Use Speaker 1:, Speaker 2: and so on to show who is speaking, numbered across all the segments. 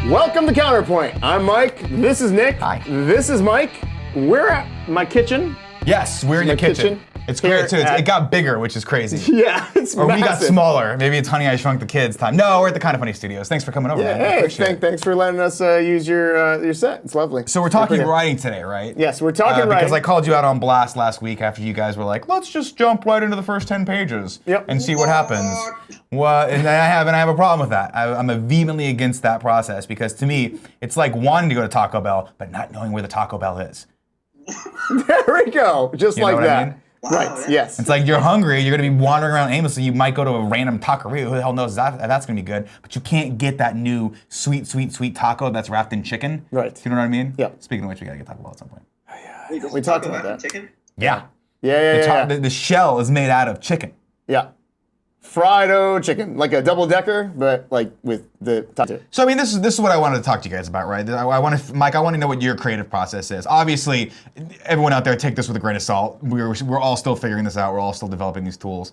Speaker 1: Welcome to Counterpoint. I'm Mike. This is Nick.
Speaker 2: Hi.
Speaker 1: This is Mike. We're at my kitchen.
Speaker 2: Yes, we're in your kitchen. It's great too. It got bigger, which is crazy.
Speaker 1: Yeah, it's
Speaker 2: Or
Speaker 1: massive.
Speaker 2: we got smaller. Maybe it's Honey, I Shrunk the Kids time. No, we're at the Kind of Funny Studios. Thanks for coming over,
Speaker 1: Yeah,
Speaker 2: man. I
Speaker 1: hey,
Speaker 2: appreciate it.
Speaker 1: thanks for letting us use your set. It's lovely.
Speaker 2: So we're talking writing today, right?
Speaker 1: Yes, we're talking
Speaker 2: Because
Speaker 1: writing.
Speaker 2: I called you out on blast last week after you guys were like, let's just jump right into the first 10 pages and see what happens. What? And I have a problem with that. I'm vehemently against that process because to me, it's like wanting to go to Taco Bell but not knowing where the Taco Bell is.
Speaker 1: There we go. Just
Speaker 2: You know
Speaker 1: like
Speaker 2: what I
Speaker 1: that.
Speaker 2: mean?
Speaker 3: Wow,
Speaker 1: Right. Yes.
Speaker 2: It's like you're hungry, you're gonna be wandering around aimlessly, you might go to a random taqueria, who the hell knows that's gonna be good, but you can't get that new sweet taco that's wrapped in chicken.
Speaker 1: Right.
Speaker 2: You know what I mean?
Speaker 1: Yeah.
Speaker 2: Speaking of which, we gotta get Taco Bell at some point.
Speaker 1: We talked about that.
Speaker 3: Chicken?
Speaker 2: Yeah.
Speaker 1: Yeah.
Speaker 2: The shell is made out of chicken.
Speaker 1: Yeah. Fried chicken, like a double decker, but like with the top to it.
Speaker 2: So I mean, this is what I wanted to talk to you guys about, right? Mike, I want to know what your creative process is. Obviously, everyone out there, take this with a grain of salt. We're all still figuring this out. We're all still developing these tools.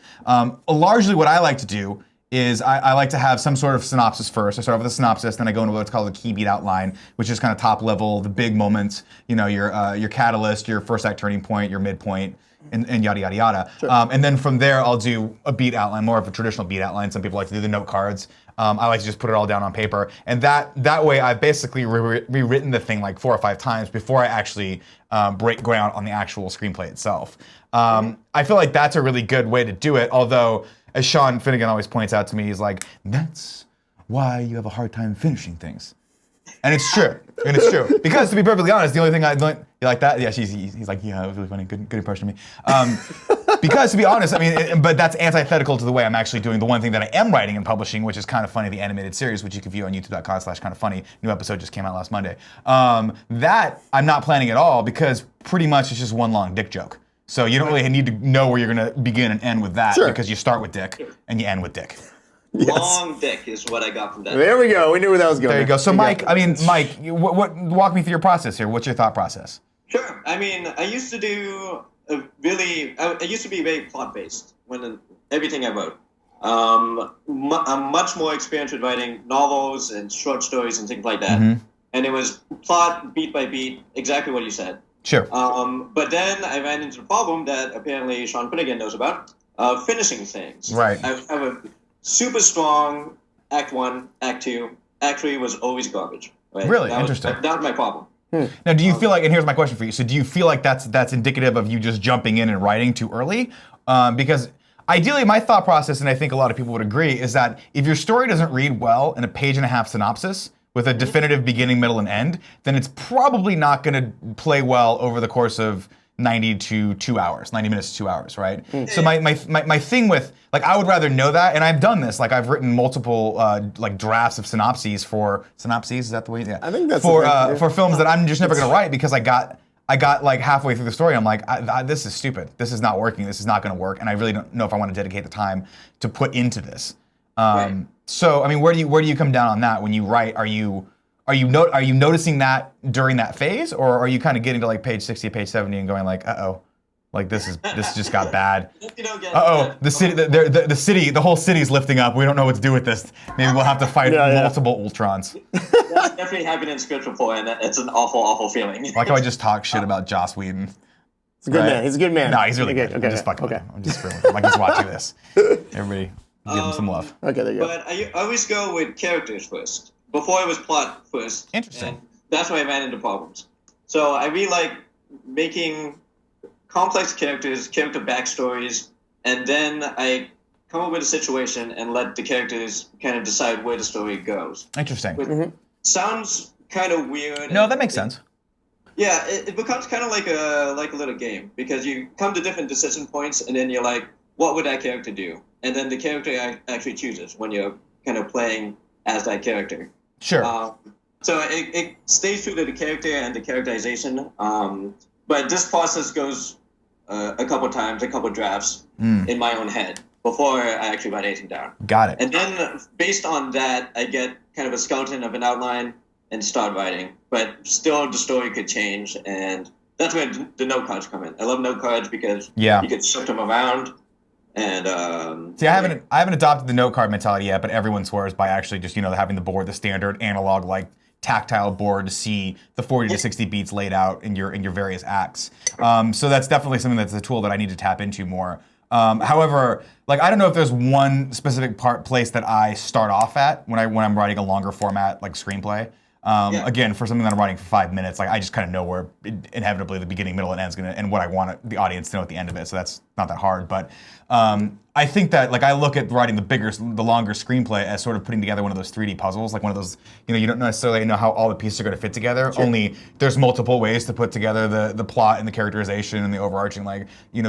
Speaker 2: Largely, what I like to do is I like to have some sort of synopsis first. I start off with a synopsis, then I go into what's called a key beat outline, which is kind of top level, the big moments. You know, your catalyst, your first act turning point, your midpoint. And yada, yada, yada.
Speaker 1: Sure.
Speaker 2: And then from there, I'll do a beat outline, more of a traditional beat outline. Some people like to do the note cards. I like to just put it all down on paper. And that way, I've basically rewritten the thing like 4 or 5 times before I actually break ground on the actual screenplay itself. I feel like that's a really good way to do it. Although, as Sean Finnegan always points out to me, he's like, that's why you have a hard time finishing things. And it's true. Because to be perfectly honest, the only thing you like that? Yeah, he's like, yeah, that was really funny. Good impression of me. Because to be honest, I mean, but that's antithetical to the way I'm actually doing the one thing that I am writing and publishing, which is Kind of Funny, the animated series, which you can view on youtube.com/kindoffunny. New episode just came out last Monday. That I'm not planning at all because pretty much it's just one long dick joke. So you don't really need to know where you're gonna begin and end with that because you start with dick and you end with dick.
Speaker 1: Yes.
Speaker 3: Long dick is what I got from that.
Speaker 1: There we go. We knew where that was going.
Speaker 2: There you go. So Mike, walk me through your process here. What's your thought process?
Speaker 3: Sure. I mean, I used to be very plot-based when everything I wrote. I'm much more experienced with writing novels and short stories and things like that.
Speaker 2: Mm-hmm.
Speaker 3: And it was plot, beat by beat, exactly what you said.
Speaker 2: Sure.
Speaker 3: But then I ran into the problem that apparently Sean Finnegan knows about, finishing things.
Speaker 2: Right.
Speaker 3: I have a super strong Act 1, Act 2. Act 3 was always garbage. Right?
Speaker 2: Really?
Speaker 3: That
Speaker 2: Interesting.
Speaker 3: That was my problem.
Speaker 2: Now, do you feel like, and here's my question for you, so do you feel like that's indicative of you just jumping in and writing too early? Because ideally, my thought process, and I think a lot of people would agree, is that if your story doesn't read well in a 1.5-page synopsis with a definitive beginning, middle, and end, then it's probably not going to play well over the course of 90 to 2 hours, 90 minutes to 2 hours, right? So my thing with, like, I would rather know that, and I've done this, like I've written multiple like drafts of synopses, is that the way? Yeah.
Speaker 1: I think that's
Speaker 2: for films that I'm just never gonna write because I got like halfway through the story, I'm like, this is stupid, this is not working, this is not gonna work, and I really don't know if I want to dedicate the time to put into this.
Speaker 3: Right.
Speaker 2: So, I mean, where do you come down on that when you write? Are you noticing that during that phase, or are you kind of getting to like page 60, page 70, and going like, uh-oh, like this just got bad. Uh-oh, the whole city's lifting up. We don't know what to do with this. Maybe we'll have to fight multiple Ultrons.
Speaker 3: That's definitely happened in script before, and it's an awful, awful feeling.
Speaker 2: Like how I just talk shit about Joss Whedon.
Speaker 1: He's a good man. He's a good man.
Speaker 2: No, he's really good.
Speaker 1: Okay.
Speaker 2: I'm just fucking with him. I'm just screwing with him. Like he's watching this. Everybody, give him some love.
Speaker 1: Okay, there you go.
Speaker 3: But I always go with characters first. Before it was plot first.
Speaker 2: Interesting.
Speaker 3: And that's why I ran into problems. So I really like making complex characters, character backstories, and then I come up with a situation and let the characters kind of decide where the story goes.
Speaker 2: Interesting.
Speaker 3: Which sounds kind of weird.
Speaker 2: No, that makes sense.
Speaker 3: Yeah, it becomes kind of like a little game because you come to different decision points and then you're like, what would that character do? And then the character actually chooses when you're kind of playing as that character.
Speaker 2: Sure.
Speaker 3: So it stays true to the character and the characterization. But this process goes a couple drafts in my own head before I actually write anything down.
Speaker 2: Got it.
Speaker 3: And then based on that, I get kind of a skeleton of an outline and start writing. But still, the story could change, and that's where the note cards come in. I love note cards because you could shift them around And
Speaker 2: See, I haven't adopted the note card mentality yet, but everyone swears by actually just having the board, the standard analog like tactile board to see the 40 to 60 beats laid out in your various acts. So that's definitely something that's a tool that I need to tap into more. However, like I don't know if there's one specific place that I start off at when I'm writing a longer format like screenplay. Again, for something that I'm writing for 5 minutes, like I just kind of know where inevitably the beginning, middle, and end is gonna, and what I want the audience to know at the end of it. So that's not that hard. But I think that like I look at writing the longer screenplay as sort of putting together one of those 3D puzzles, like one of those, you don't necessarily know how all the pieces are going to fit together. Sure. Only there's multiple ways to put together the plot and the characterization and the overarching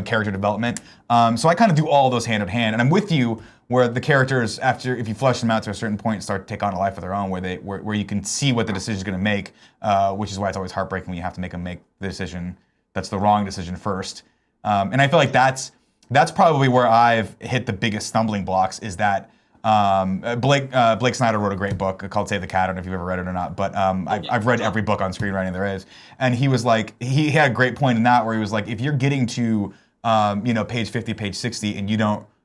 Speaker 2: character development. So I kind of do all those hand in hand, and I'm with you. Where the characters, after if you flesh them out to a certain point, start to take on a life of their own, where you can see what the decision is going to make, which is why it's always heartbreaking when you have to make them make the decision that's the wrong decision first. And I feel like that's probably where I've hit the biggest stumbling blocks. Is that Blake Snyder wrote a great book called Save the Cat. I don't know if you've ever read it or not, but I've read every book on screenwriting there is, and he was like, he had a great point in that where he was like, if you're getting to page 50, page 60,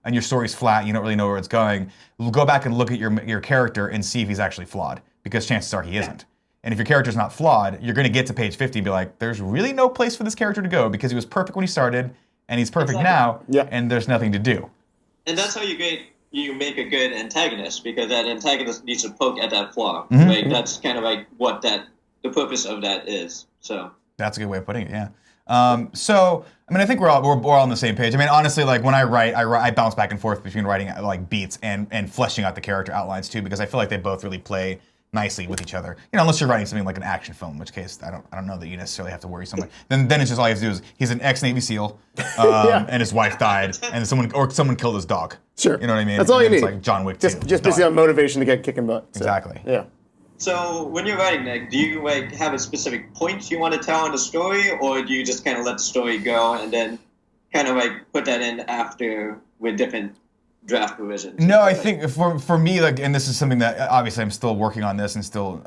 Speaker 2: and your story's flat, you don't really know where it's going, go back and look at your character and see if he's actually flawed, because chances are he isn't. And if your character's not flawed, you're going to get to page 50 and be like, there's really no place for this character to go because he was perfect when he started, and he's perfect now, and there's nothing to do. And
Speaker 3: that's how you make a good antagonist, because that antagonist needs to poke at that flaw. Mm-hmm. Like that's kind of like what the purpose of that is. So
Speaker 2: that's a good way of putting it. Yeah. So I mean, I think we're all on the same page. I mean, honestly, like when I write, I bounce back and forth between writing like beats and fleshing out the character outlines too, because I feel like they both really play nicely with each other. Unless you're writing something like an action film, in which case I don't know that you necessarily have to worry so much. Then it's just all you have to do is he's an ex-Navy SEAL, and his wife died, and someone killed his dog.
Speaker 1: Sure,
Speaker 2: you know what I mean.
Speaker 1: That's all you need.
Speaker 2: It's like John Wick 2.
Speaker 1: Just basically motivation to get kicking butt. So.
Speaker 2: Exactly.
Speaker 1: Yeah.
Speaker 3: So when you're writing, Nick, do you have a specific point you want to tell in the story, or do you just kind of let the story go and then kind of put that in after with different draft revisions?
Speaker 2: No, I think for me, and this is something that obviously I'm still working on this and still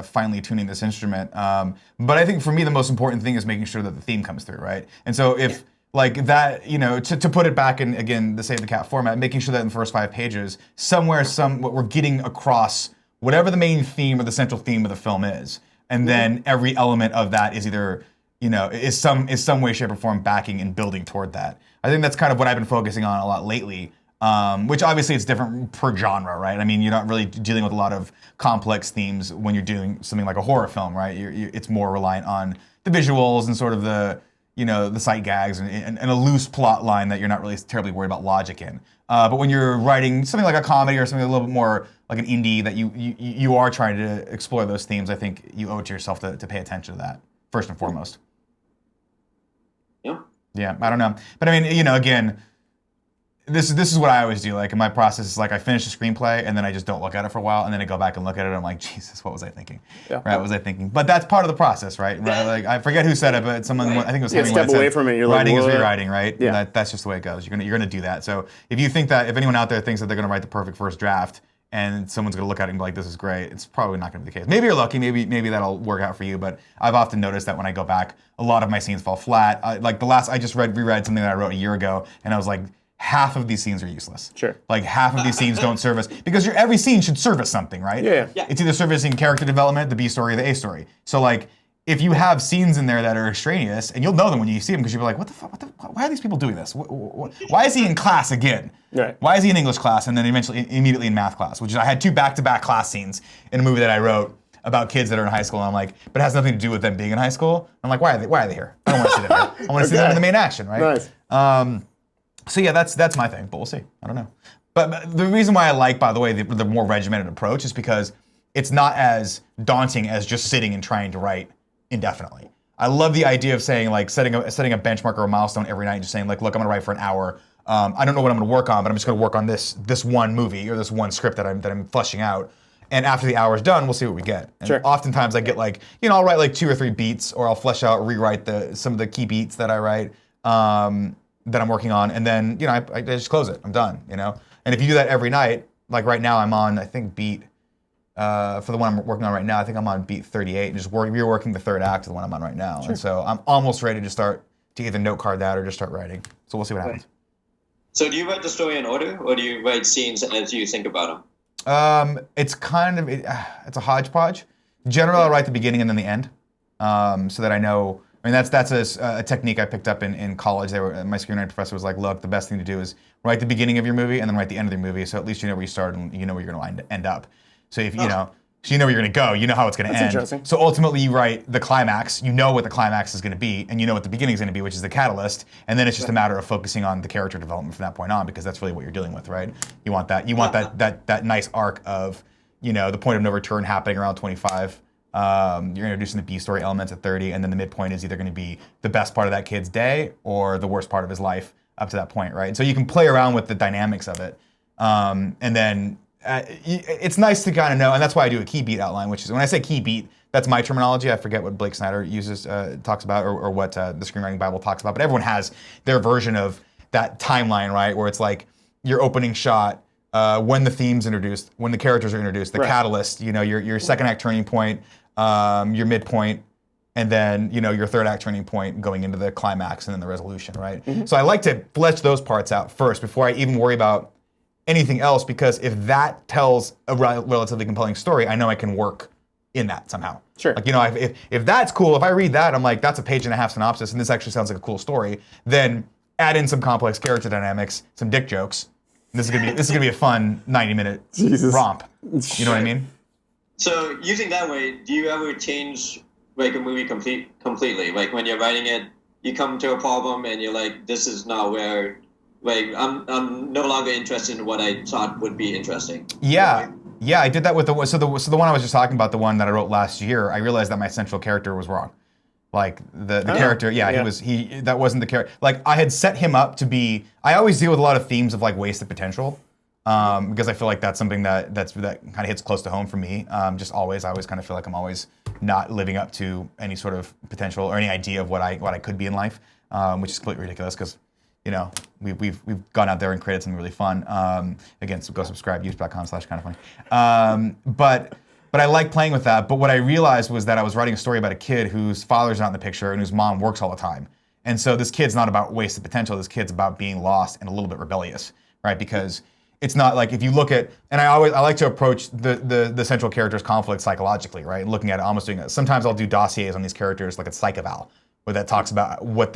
Speaker 2: finely tuning this instrument. But I think for me the most important thing is making sure that the theme comes through, right? And so if like that, to put it back in again the Save the Cat format, making sure that in the first 5 pages, what we're getting across. Whatever the main theme or the central theme of the film is, and then every element of that is either, is some way, shape, or form backing and building toward that. I think that's kind of what I've been focusing on a lot lately, which obviously it's different per genre, right? I mean, you're not really dealing with a lot of complex themes when you're doing something like a horror film, right? It's more reliant on the visuals and sort of the sight gags and a loose plot line that you're not really terribly worried about logic in. But when you're writing something like a comedy or something a little bit more like an indie that you are trying to explore those themes, I think you owe it to yourself to pay attention to that first and foremost.
Speaker 3: Yeah.
Speaker 2: Yeah, I don't know. But I mean, again, this is what I always do. Like in my process is like I finish the screenplay and then I just don't look at it for a while and then I go back and look at it and I'm like, Jesus, what was I thinking? Yeah. Right, what was I thinking? But that's part of the process, right? Like I forget who said it, but someone I think it was Hemingway.
Speaker 1: Step away from it. You're
Speaker 2: writing
Speaker 1: like,
Speaker 2: is rewriting, right?
Speaker 1: Yeah.
Speaker 2: That's just the way it goes. You're gonna do that. So if you think that if anyone out there thinks that they're gonna write the perfect first draft and someone's gonna look at it and be like, this is great, it's probably not gonna be the case. Maybe you're lucky, maybe that'll work out for you, but I've often noticed that when I go back, a lot of my scenes fall flat. I just reread something that I wrote a year ago and I was like, half of these scenes are useless.
Speaker 1: Sure.
Speaker 2: Like half of these scenes don't service, because every scene should service something, right?
Speaker 1: Yeah.
Speaker 2: It's either servicing character development, the B story, or the A story. So like, if you have scenes in there that are extraneous, and you'll know them when you see them, because you'll be like, what the fuck, why are these people doing this? Why is he in class again?
Speaker 1: Right.
Speaker 2: Why is he in English class and then immediately in math class? Which is, I had 2 back-to-back class scenes in a movie that I wrote about kids that are in high school, and I'm like, but it has nothing to do with them being in high school. I'm like, why are they here? I don't want to see them here. I want to see them in the main action, right?
Speaker 1: Nice.
Speaker 2: So yeah, that's my thing, but we'll see. I don't know. But the reason why I like, by the way, the more regimented approach is because it's not as daunting as just sitting and trying to write indefinitely. I love the idea of saying like setting a benchmark or a milestone every night and just saying like, look, I'm gonna write for an hour. I don't know what I'm gonna work on, but I'm just gonna work on this one movie or this one script that I'm fleshing out. And after the hour's done, we'll see what we get. And
Speaker 1: sure.
Speaker 2: Oftentimes I get like, I'll write like 2 or 3 beats, or I'll flesh out, rewrite some of the key beats that I write. That I'm working on, and then I just close it. I'm done. And if you do that every night, like right now, I'm on I think beat for the one I'm working on right now. I think I'm on beat 38, and just reworking the 3rd act of the one I'm on right now. Sure. And so I'm almost ready to start to either note card that or just start writing. So we'll see what happens.
Speaker 3: So do you write the story in order, or do you write scenes as you think about them?
Speaker 2: It's kind of it's a hodgepodge. Generally, I'll write the beginning and then the end, so that I know. I mean, that's a technique I picked up in college. My screenwriting professor was like, "Look, the best thing to do is write the beginning of your movie and then write the end of the movie, so at least you know where you start and you know where you're going to end up. So if you know, so you know where you're going to go, you know how it's going to end.
Speaker 1: Interesting.
Speaker 2: So ultimately, you write the climax. You know what the climax is going to be, and you know what the beginning is going to be, which is the catalyst. And then it's just a matter of focusing on the character development from that point on, because that's really what you're dealing with, right? You want that. You want that nice arc of, you know, the point of no return happening around 25. You're introducing the B story elements at 30, and then the midpoint is either going to be the best part of that kid's day or the worst part of his life up to that point, right? So you can play around with the dynamics of it, and then it's nice to kind of know, and that's why I do a key beat outline, which is, when I say key beat, that's my terminology. I forget what Blake Snyder uses, talks about, or what the Screenwriting Bible talks about, but everyone has their version of that timeline, right? Where it's like your opening shot, when the theme's introduced, when the characters are introduced, the catalyst, you know, your second act turning point, your midpoint, and then, you know, your third act turning point going into the climax and then the resolution, right? So I like to flesh those parts out first before I even worry about anything else, because if that tells a relatively compelling story, I know I can work in that somehow.
Speaker 1: Sure.
Speaker 2: Like, you know, if that's cool, if I read that, I'm like, that's a page and a half synopsis, and this actually sounds like a cool story, then add in some complex character dynamics, some dick jokes. This is gonna be a fun 90-minute romp. You know what I mean?
Speaker 3: So using that way, do you ever change like a movie completely? Like when you're writing it, you come to a problem and you're like, this is not where, like, I'm no longer interested in what I thought would be interesting.
Speaker 2: Yeah. Yeah, I did that with the one I was just talking about, the one that I wrote last year. I realized that my central character was wrong. Like the character, that wasn't the character. Like, I had set him up to be. I always deal with a lot of themes of like wasted potential, because I feel like that's something that kind of hits close to home for me. I always kind of feel like I'm always not living up to any sort of potential or any idea of what I could be in life, which is completely ridiculous because, you know, we've gone out there and created something really fun. Again, so go subscribe, youtube.com/counterpoint. But I like playing with that. But what I realized was that I was writing a story about a kid whose father's not in the picture and whose mom works all the time. And so this kid's not about wasted potential. This kid's about being lost and a little bit rebellious, right? Because it's not like, if you look at, and I like to approach the central character's conflict psychologically, right? Looking at it, almost doing it. Sometimes I'll do dossiers on these characters, like a psych eval, where that talks about what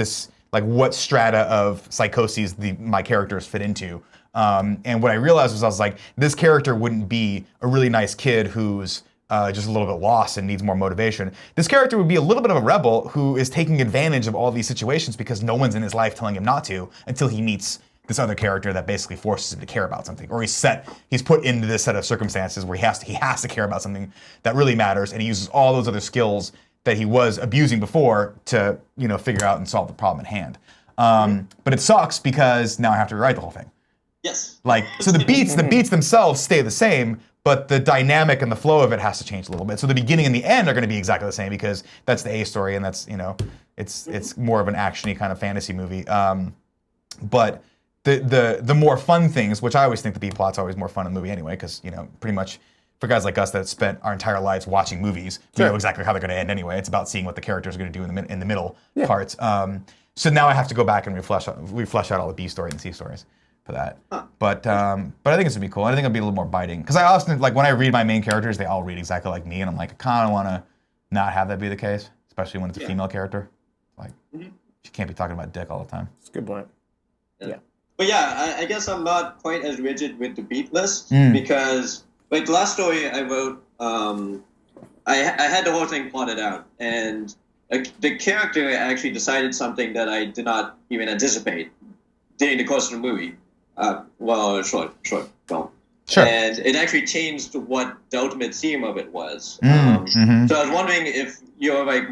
Speaker 2: strata of psychoses my characters fit into. And what I realized was, I was like, this character wouldn't be a really nice kid who's just a little bit lost and needs more motivation. This character would be a little bit of a rebel who is taking advantage of all these situations because no one's in his life telling him not to, until he meets this other character that basically forces him to care about something, or he's put into this set of circumstances where he has to care about something that really matters, and he uses all those other skills that he was abusing before to, you know, figure out and solve the problem at hand. But it sucks because now I have to rewrite the whole thing.
Speaker 3: Yes.
Speaker 2: Like, so the beats themselves stay the same, but the dynamic and the flow of it has to change a little bit. So the beginning and the end are going to be exactly the same because that's the A story, and that's, you know, it's more of an action-y kind of fantasy movie. But the more fun things, which I always think the B plot's always more fun in the movie anyway, because, you know, pretty much for guys like us that spent our entire lives watching movies, we know exactly how they're going to end anyway. It's about seeing what the characters are going to do in the middle parts. So now I have to go back and reflesh out all the B story and C stories for that. But I think it's gonna be cool. I think it'll be a little more biting, because I often, like, when I read my main characters, they all read exactly like me, and I'm like, I kind of want to not have that be the case, especially when it's a female character. Like, she can't be talking about dick all the time.
Speaker 1: That's a good point. Yeah.
Speaker 3: But yeah, I guess I'm not quite as rigid with the beat list, because like the last story I wrote, I had the whole thing plotted out, and the character actually decided something that I did not even anticipate during the course of the movie. Short film. Sure. And it actually changed what the ultimate theme of it was. So I was wondering if you're like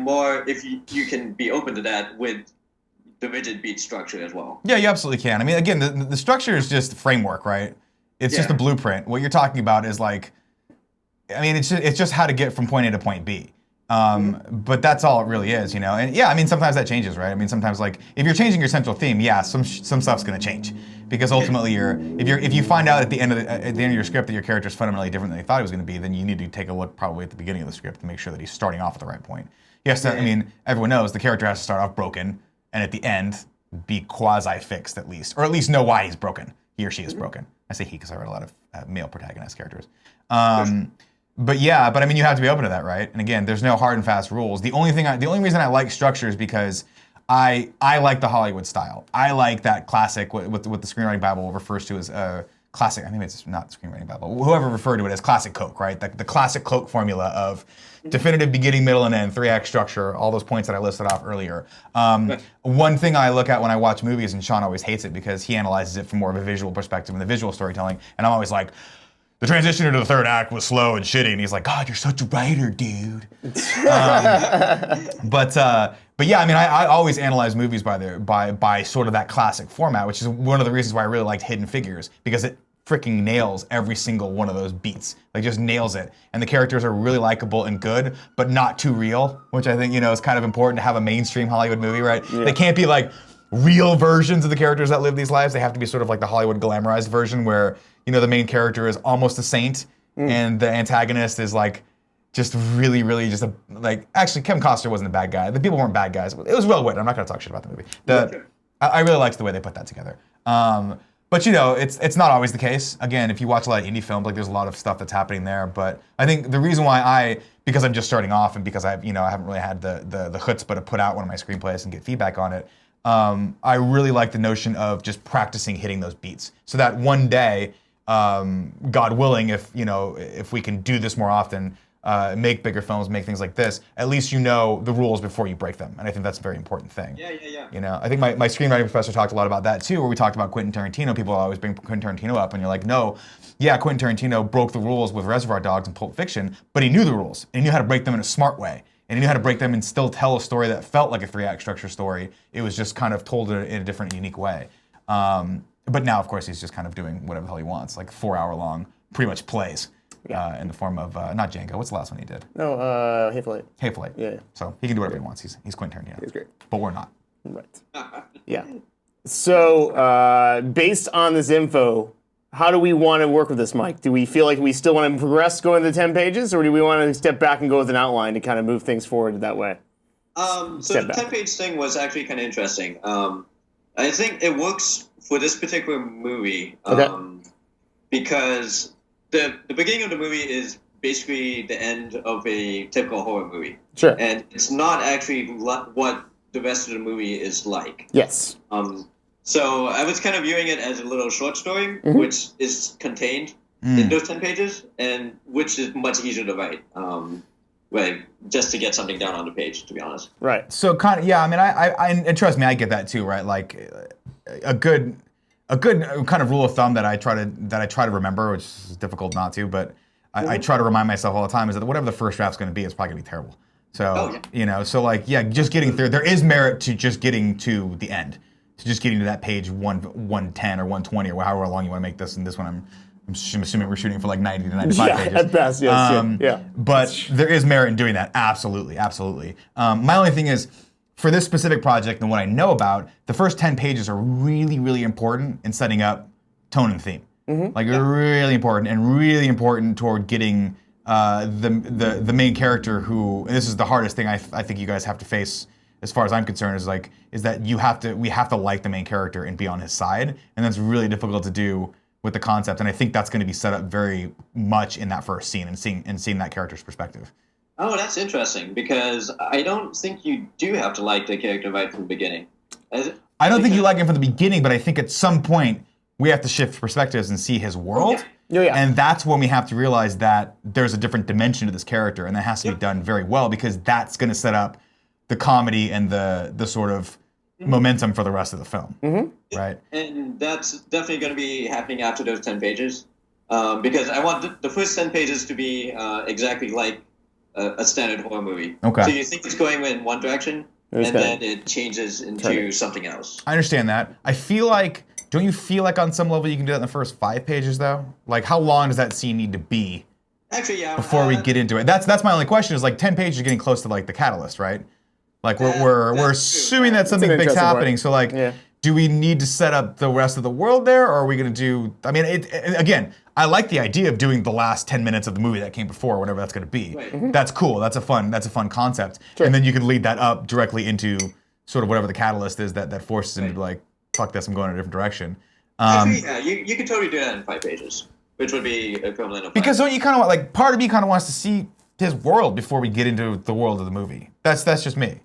Speaker 3: if you can be open to that with the rigid beat structure as well.
Speaker 2: Yeah, you absolutely can. I mean, again, the structure is just the framework, right? It's just a blueprint. What you're talking about is like, I mean, it's just how to get from point A to point B. But that's all it really is, you know. And yeah, I mean, sometimes that changes, right? I mean, sometimes, like, if you're changing your central theme, yeah, some stuff's going to change, because ultimately if you find out at the end of your script that your character's fundamentally different than they thought he was going to be, then you need to take a look probably at the beginning of the script to make sure that he's starting off at the right point. Yes, I mean, everyone knows the character has to start off broken, and at the end be quasi-fixed at least, or at least know why he's broken. He or she is broken. I say he because I read a lot of male protagonist characters. But yeah, but I mean, you have to be open to that, right? And again, there's no hard and fast rules. The only reason I like structure is because I like the Hollywood style. I like that classic, what the screenwriting Bible refers to as classic. I think it's not the screenwriting Bible. Whoever referred to it as classic Coke, right? The classic Coke formula of definitive beginning, middle, and end, 3-act structure, all those points that I listed off earlier. One thing I look at when I watch movies, and Sean always hates it because he analyzes it from more of a visual perspective and the visual storytelling, and I'm always like, the transition into the third act was slow and shitty, and he's like, God, you're such a writer, dude. But yeah, I mean, I always analyze movies by sort of that classic format, which is one of the reasons why I really liked Hidden Figures, because it freaking nails every single one of those beats. Like, just nails it. And the characters are really likable and good, but not too real, which I think, is kind of important to have a mainstream Hollywood movie, right? Yeah. They can't be like real versions of the characters that live these lives. They have to be sort of like the Hollywood glamorized version where, the main character is almost a saint and the antagonist is like just really, really just actually Kevin Costner wasn't a bad guy. The people weren't bad guys. It was well written. I'm not going to talk shit about the movie. I really liked the way they put that together. But it's not always the case. Again, if you watch a lot of indie films, like there's a lot of stuff that's happening there. But I think the reason why because I'm just starting off and because I haven't really had the chutzpah to put out one of my screenplays and get feedback on it, I really like the notion of just practicing hitting those beats. So that one day, God willing, if we can do this more often, make bigger films, make things like this, at least the rules before you break them. And I think that's a very important thing. Yeah. I think my screenwriting professor talked a lot about that too, where we talked about Quentin Tarantino. People always bring Quentin Tarantino up, and you're like, no, yeah, Quentin Tarantino broke the rules with Reservoir Dogs and Pulp Fiction, but he knew the rules, and he knew how to break them in a smart way. And he knew how to break them and still tell a story that felt like a 3-act structure story. It was just kind of told in a different, unique way. But now, of course, he's just kind of doing whatever the hell he wants, like 4-hour-long, pretty much plays in the form of, not Django, what's the last one he did?
Speaker 1: No, Hateful Eight.
Speaker 2: Hateful Eight.
Speaker 1: Yeah.
Speaker 2: So he can do whatever he wants. He's Quentin Tarantino.
Speaker 1: He's great.
Speaker 2: But we're not.
Speaker 1: Right. Yeah. So, based on this info, how do we want to work with this, Mike? Do we feel like we still want to progress going to the 10 pages, or do we want to step back and go with an outline to kind of move things forward that way?
Speaker 3: So the 10-page thing was actually kind of interesting. I think it works for this particular movie because the beginning of the movie is basically the end of a typical horror movie.
Speaker 1: Sure.
Speaker 3: And it's not actually what the rest of the movie is like.
Speaker 1: Yes.
Speaker 3: So I was kind of viewing it as a little short story, which is contained in those 10 pages, and which is much easier to write. Right, just to get something down on the page, to be honest.
Speaker 1: Right.
Speaker 2: So kind of, yeah. I mean, I and trust me, I get that too, right? Like a good kind of rule of thumb that I try to remember, which is difficult not to, but I try to remind myself all the time is that whatever the first draft's going to be, it's probably going to be terrible. So so like just getting through. There is merit to just getting to the end, to just getting to that page 110 or 120 or however long you want to make this. And this one, I'm assuming we're shooting for like 90 to 95 pages.
Speaker 1: At best, yes. Yeah.
Speaker 2: But there is merit in doing that. Absolutely. My only thing is, for this specific project and what I know about, the first 10 pages are really, really important in setting up tone and theme. Like really important toward getting the main character who, and this is the hardest thing I think you guys have to face as far as I'm concerned, is that we have to like the main character and be on his side, and that's really difficult to do with the concept, and I think that's going to be set up very much in that first scene and seeing that character's perspective.
Speaker 3: Oh, that's interesting, because I don't think you do have to like the character right from the beginning.
Speaker 2: I don't think you like him from the beginning, but I think at some point we have to shift perspectives and see his world. And that's when we have to realize that there's a different dimension to this character, and that has to be done very well, because that's going to set up the comedy and the sort of momentum for the rest of the film. Right? And
Speaker 3: that's definitely going to be happening after those 10 pages, because I want the first 10 pages to be exactly like a standard horror movie. Okay. So you think it's going in one direction, and then it changes into something else. I understand that. Don't you feel like on some level you can do that in the first 5 pages, though? Like, how long does that scene need to be? Actually, yeah. Before we get into it, that's my only question. Is like 10 pages are getting close to like the catalyst, right? Like we're assuming that something big's happening. So like, do we need to set up the rest of the world there, or are we going to do? I mean, again, I like the idea of doing the last 10 minutes of the movie that came before, whatever that's going to be. Right. That's cool. That's a fun concept. Sure. And then you can lead that up directly into
Speaker 2: sort of whatever the catalyst is that forces him to be like, fuck this, I'm going in a different direction.
Speaker 3: Actually, yeah, you could totally do that in 5 pages, which would be equivalent of
Speaker 2: because don't you kind of like part of me kind of wants to see his world before we get into the world of the movie. That's just me.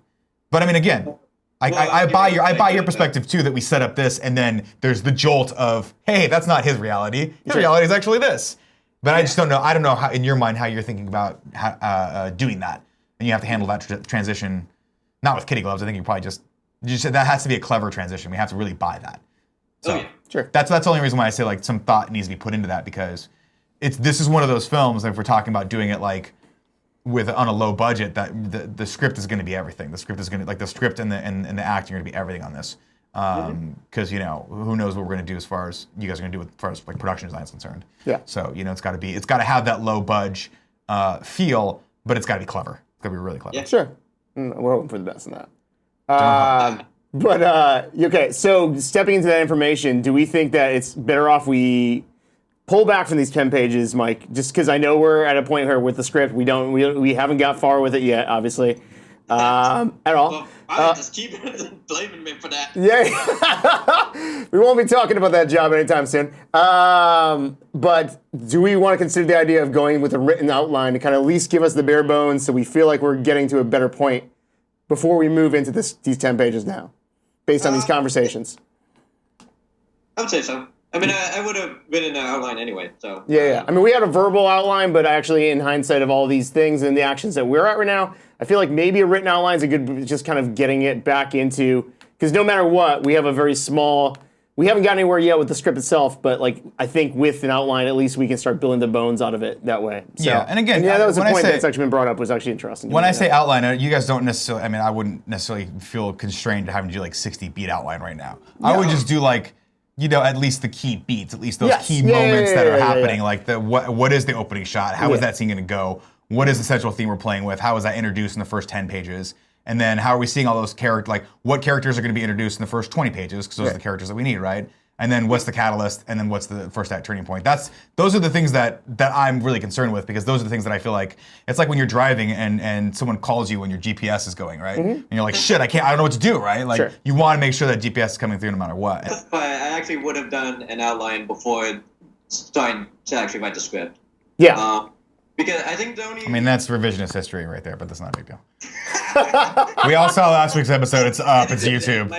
Speaker 2: But I mean, again, I buy your perspective too that we set up this and then there's the jolt of, hey, that's not his reality. His reality is actually this. But I just don't know. I don't know how in your mind how you're thinking about doing that, and you have to handle that transition, not with kitty gloves. I think you probably just said that has to be a clever transition. We have to really buy that. So
Speaker 1: sure,
Speaker 2: that's the only reason why I say like some thought needs to be put into that because this is one of those films. If we're talking about doing it like on a low budget, that the script is going to be everything. The script is going to the script and the acting are going to be everything on this. Because who knows what we're going to do as far as you guys are going to do as far as like production design is concerned.
Speaker 1: Yeah.
Speaker 2: So it's got to have that low budge feel, but it's got to be clever. It's got to be really clever.
Speaker 3: Yeah.
Speaker 1: Sure. We're hoping for the best in that. Okay. So stepping into that information, do we think that it's better off we pull back from these 10 pages, Mike? Just because I know we're at a point here with the script, we haven't got far with it yet, obviously, at all.
Speaker 3: Well, I just keep blaming me for that.
Speaker 1: Yeah, we won't be talking about that job anytime soon. But do we want to consider the idea of going with a written outline to kind of at least give us the bare bones so we feel like we're getting to a better point before we move into these 10 pages now, based on these conversations?
Speaker 3: I would say so. I mean, I would have written an outline anyway, so.
Speaker 1: Yeah. I mean, we had a verbal outline, but actually, in hindsight of all these things and the actions that we're at right now, I feel like maybe a written outline is a good, just kind of getting it back into, because no matter what, we have a very small, we haven't gotten anywhere yet with the script itself, but like, I think with an outline, at least we can start building the bones out of it that way. So,
Speaker 2: Yeah, and again,
Speaker 1: that was a
Speaker 2: when I
Speaker 1: point
Speaker 2: say-
Speaker 1: that's actually been brought up, was actually interesting.
Speaker 2: When I say outline, you guys don't necessarily. I mean, I wouldn't necessarily feel constrained to having to do like 60 beat outline right now. I would just do like, at least the key beats, at least those key moments that are happening. Like what is the opening shot? How is that scene going to go? What is the central theme we're playing with? How is that introduced in the first 10 pages? And then how are we seeing all those characters? Like what characters are going to be introduced in the first 20 pages? Because those are the characters that we need, right? And then what's the catalyst? And then what's the first act turning point? Those are the things that I'm really concerned with because those are the things that I feel like it's like when you're driving and someone calls you when your GPS is going, right? And you're like, shit, I don't know what to do, right? Like you want to make sure that GPS is coming through no matter what.
Speaker 3: That's why I actually would have done an outline before starting to actually write the script.
Speaker 1: Yeah.
Speaker 3: Because I think the only...
Speaker 2: I mean, that's revisionist history right there, but that's not a big deal. We all saw last week's episode. It's up. It's YouTube.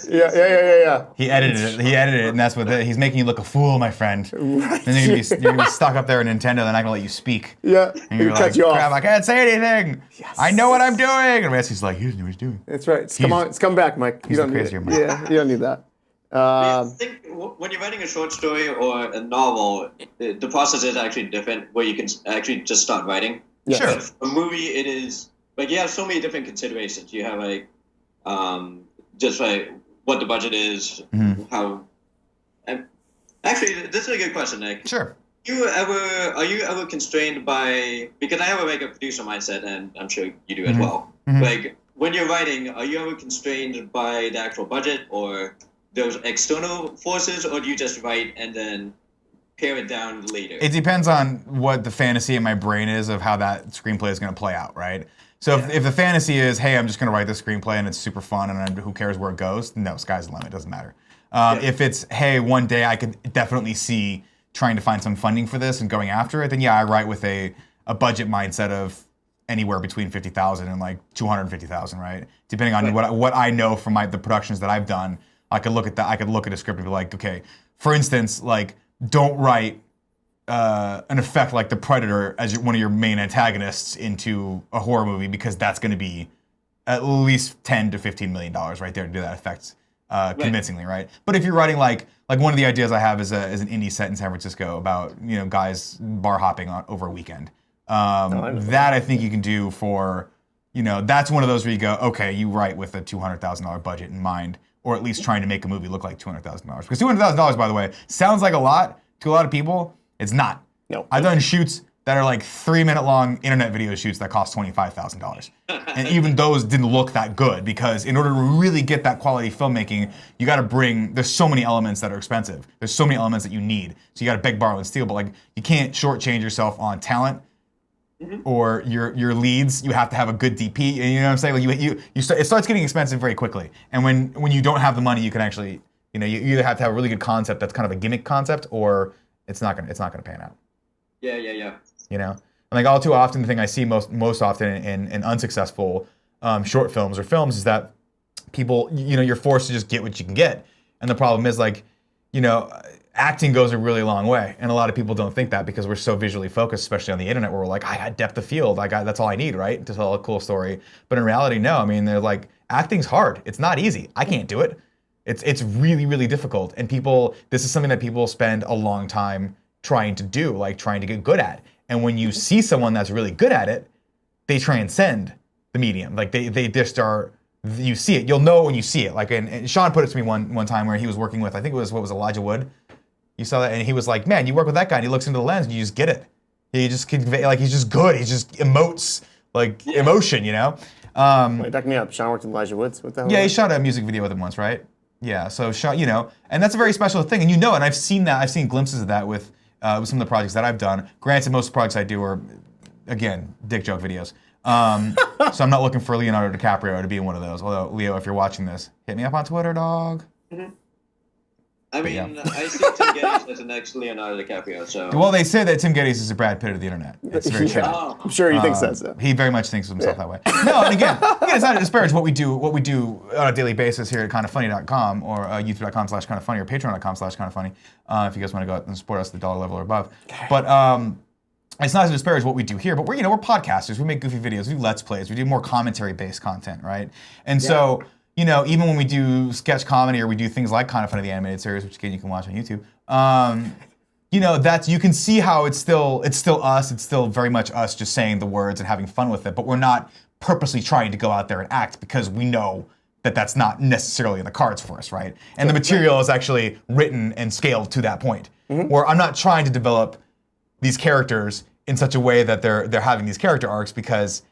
Speaker 1: Yeah.
Speaker 2: He edited it, and that's what he's making you look a fool, my friend. Right. And you're gonna be stuck up there in Nintendo. They're not gonna let you speak.
Speaker 1: Yeah.
Speaker 2: And you're like, crap, I can't say anything. Yes. I know what I'm doing. And Rancy's like, he doesn't know what he's doing.
Speaker 1: That's right. It's come back, Mike. You don't need it.
Speaker 2: Mike.
Speaker 1: Yeah, you don't need that.
Speaker 3: I think when you're writing a short story or a novel, the process is actually different, where you can actually just start writing.
Speaker 1: Yeah.
Speaker 2: Sure.
Speaker 3: But for a movie, it is like you have so many different considerations. You have like just like what the budget is, how. Actually, this is a good question, Nick.
Speaker 2: Sure.
Speaker 3: Are you ever constrained by, because I have a producer mindset, and I'm sure you do as well. Like when you're writing, are you ever constrained by the actual budget or those external forces, or do you just write and then pare it down later?
Speaker 2: It depends on what the fantasy in my brain is of how that screenplay is going to play out, right? So if the fantasy is, hey, I'm just going to write this screenplay and it's super fun and who cares where it goes, no, sky's the limit, it doesn't matter. If it's, hey, one day I could definitely see trying to find some funding for this and going after it, then yeah, I write with a budget mindset of anywhere between 50,000 and like 250,000, right? Depending on what I know from the productions that I've done. I could look at that. I could look at a script and be like, okay, for instance, like don't write an effect like the Predator as one of your main antagonists into a horror movie because that's going to be at least $10 to $15 million right there to do that effect convincingly, right? But if you're writing like one of the ideas I have is an indie set in San Francisco about guys bar hopping over a weekend. That I think you can do for that's one of those where you go, okay, you write with a $200,000 budget in mind. Or at least trying to make a movie look like $200,000. Because $200,000, by the way, sounds like a lot to a lot of people. It's not.
Speaker 1: No.
Speaker 2: I've done shoots that are like 3-minute long internet video shoots that cost $25,000. And even those didn't look that good because in order to really get that quality filmmaking, you got to there's so many elements that are expensive. There's so many elements that you need. So you got to beg, borrow, and steal. But like you can't shortchange yourself on talent or your leads, you have to have a good DP. And you know what I'm saying? Like it starts getting expensive very quickly. And when you don't have the money, you can actually, you either have to have a really good concept that's kind of a gimmick concept, or it's not gonna pan out.
Speaker 3: Yeah.
Speaker 2: And like all too often, the thing I see most often in unsuccessful short films or films is that people, you're forced to just get what you can get. And the problem is, like, acting goes a really long way, and a lot of people don't think that because we're so visually focused, especially on the internet, where we're like, I got depth of field, that's all I need, right, to tell a cool story. But in reality, no. I mean, they're like, acting's hard. It's not easy. I can't do it. It's really, really difficult. And this is something that people spend a long time trying to do, like trying to get good at. And when you see someone that's really good at it, they transcend the medium. Like they just are. You see it. You'll know when you see it. Like, and Sean put it to me one time where he was working with, I think it was Elijah Wood. You saw that, and he was like, "Man, you work with that guy," and he looks into the lens, and you just get it. He just convey, like, he's just good. He just emotes like emotion,
Speaker 1: Wait, back me up. Sean worked with Elijah Woods. What the hell?
Speaker 2: Yeah, he shot a music video with him once, right? Yeah. So Sean, and that's a very special thing, and and I've seen that. I've seen glimpses of that with some of the projects that I've done. Granted, most of the projects I do are, again, dick joke videos. So I'm not looking for Leonardo DiCaprio to be in one of those. Although, Leo, if you're watching this, hit me up on Twitter, dog.
Speaker 3: I mean, I see Tim Geddes as the next Leonardo DiCaprio, so...
Speaker 2: Well, they say that Tim Geddes is a Brad Pitt of the internet. It's very true.
Speaker 1: I'm sure he thinks that. So.
Speaker 2: He very much thinks of himself that way. No, and again, it's not to disparage what we do on a daily basis here at kindoffunny.com or youtube.com/kindoffunny or patreon.com/kindoffunny if you guys want to go out and support us at the $1 level or above. But it's not to disparage what we do here, but we're podcasters. We make goofy videos. We do Let's Plays. We do more commentary-based content, right? And so... even when we do sketch comedy or we do things like Kind of Funny, the animated series, which again you can watch on YouTube, that's you can see how it's still us. It's still very much us just saying the words and having fun with it. But we're not purposely trying to go out there and act because we know that that's not necessarily in the cards for us, right? And the material is actually written and scaled to that point, where I'm not trying to develop these characters in such a way that they're having these character arcs because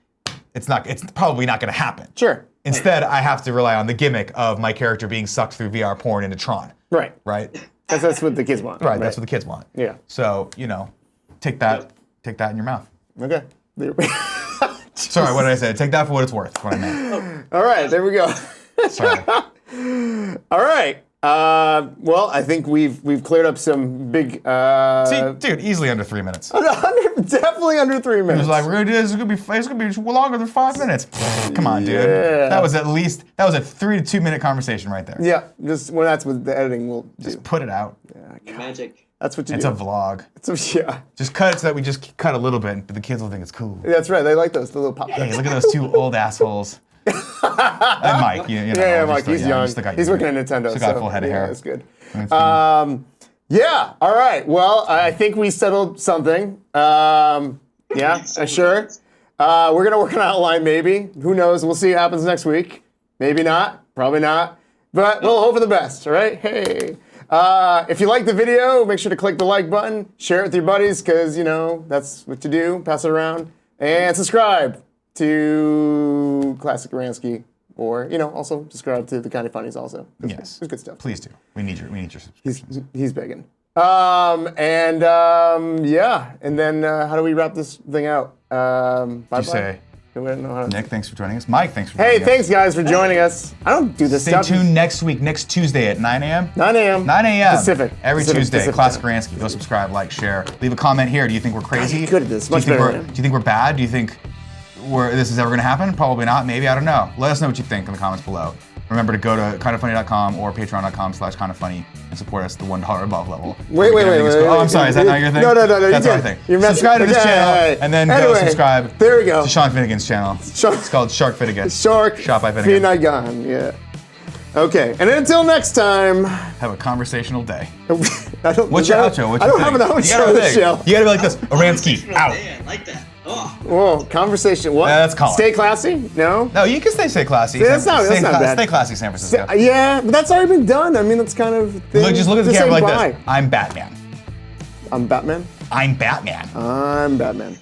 Speaker 2: it's probably not going to happen.
Speaker 1: Sure.
Speaker 2: Instead, I have to rely on the gimmick of my character being sucked through VR porn into Tron.
Speaker 1: Right.
Speaker 2: Right?
Speaker 1: Because that's what the kids want.
Speaker 2: Right, that's what the kids want.
Speaker 1: Yeah.
Speaker 2: So, take that in your mouth.
Speaker 1: Okay.
Speaker 2: Sorry, what did I say? Take that for what it's worth, what I meant.
Speaker 1: All right, there we go.
Speaker 2: Sorry.
Speaker 1: All right. Well, I think we've cleared up some big.
Speaker 2: See, dude, easily under 3 minutes.
Speaker 1: Definitely under 3 minutes.
Speaker 2: He was like, "We're gonna do this. It's gonna be longer than 5 minutes." Come on, dude.
Speaker 1: Yeah.
Speaker 2: That was a 3 to 2 minute conversation right there.
Speaker 1: Yeah, just that's what the editing will do.
Speaker 2: Just put it out.
Speaker 1: Yeah,
Speaker 3: Magic.
Speaker 1: That's what you
Speaker 2: It's
Speaker 1: do.
Speaker 2: a vlog.
Speaker 1: Yeah.
Speaker 2: Just cut it so that we just cut a little bit, but the kids will think it's cool.
Speaker 1: That's right. They like the little pop.
Speaker 2: Hey, look at those two old assholes. And Mike,
Speaker 1: Yeah, Mike, he's young. He's working at Nintendo.
Speaker 2: He's got a full head of hair.
Speaker 1: That's good. Yeah, all right. Well, I think we settled something. Yeah, sure. We're going to work on an outline, maybe. Who knows? We'll see what happens next week. Maybe not. Probably not. But we'll hope for the best, all right? Hey. If you like the video, make sure to click the like button. Share it with your buddies, because, that's what you do. Pass it around. And subscribe to Classic Ransky. Or, also subscribe to the Kind of Funnies also.
Speaker 2: Yes.
Speaker 1: It's good stuff.
Speaker 2: Please do. We need your subscriptions.
Speaker 1: He's begging. Yeah. And then how do we wrap this thing out? Bye-bye.
Speaker 2: You say,
Speaker 1: No,
Speaker 2: Nick, thanks for joining us. Mike, thanks for joining us.
Speaker 1: Hey, thanks guys for joining us. I don't do this
Speaker 2: Stay
Speaker 1: stuff.
Speaker 2: tuned next week, next Tuesday at 9 a.m.
Speaker 1: 9 a.m.
Speaker 2: 9 a.m.
Speaker 1: Pacific.
Speaker 2: Every
Speaker 1: Pacific,
Speaker 2: Tuesday.
Speaker 1: Pacific
Speaker 2: Classic
Speaker 1: time.
Speaker 2: Ransky. Go subscribe, like, share. Leave a comment here. Do you think we're crazy?
Speaker 1: You're good at this.
Speaker 2: Do you
Speaker 1: Much
Speaker 2: think
Speaker 1: better,
Speaker 2: we're-
Speaker 1: man.
Speaker 2: Do you think we're bad? Do you think this is ever going to happen? Probably not. Maybe. I don't know. Let us know what you think in the comments below. Remember to go to kindoffunny.com or patreon.com/kindoffunny and support us at the $1 above level.
Speaker 1: Wait.
Speaker 2: Oh, I'm sorry. Is that not your thing?
Speaker 1: No.
Speaker 2: That's
Speaker 1: you
Speaker 2: our
Speaker 1: did.
Speaker 2: thing.
Speaker 1: You're messing-
Speaker 2: Subscribe to this
Speaker 1: Okay,
Speaker 2: channel and then go
Speaker 1: anyway,
Speaker 2: subscribe
Speaker 1: there we go.
Speaker 2: to Sean Finnegan's channel.
Speaker 1: It's
Speaker 2: called Shark Finnegan.
Speaker 1: Shark.
Speaker 2: Shot by Finnegan.
Speaker 1: Finnegan. Yeah. Okay. And until next time.
Speaker 2: Have a conversational day.
Speaker 1: I don't,
Speaker 2: What's your outro?
Speaker 1: I don't have an outro to the show.
Speaker 2: You gotta be like this. Aransky, out.
Speaker 3: Hey, I like that. Oh.
Speaker 1: Whoa, conversation. What?
Speaker 2: That's Colin.
Speaker 1: Stay classy? No?
Speaker 2: No, you can stay classy.
Speaker 1: That's not bad.
Speaker 2: Stay classy, San Francisco.
Speaker 1: Yeah, but that's already been done. I mean, that's kind of.
Speaker 2: Just look at the
Speaker 1: this
Speaker 2: camera
Speaker 1: ain't
Speaker 2: like
Speaker 1: bye.
Speaker 2: this. I'm Batman.
Speaker 1: I'm Batman.
Speaker 2: I'm Batman.
Speaker 1: I'm Batman.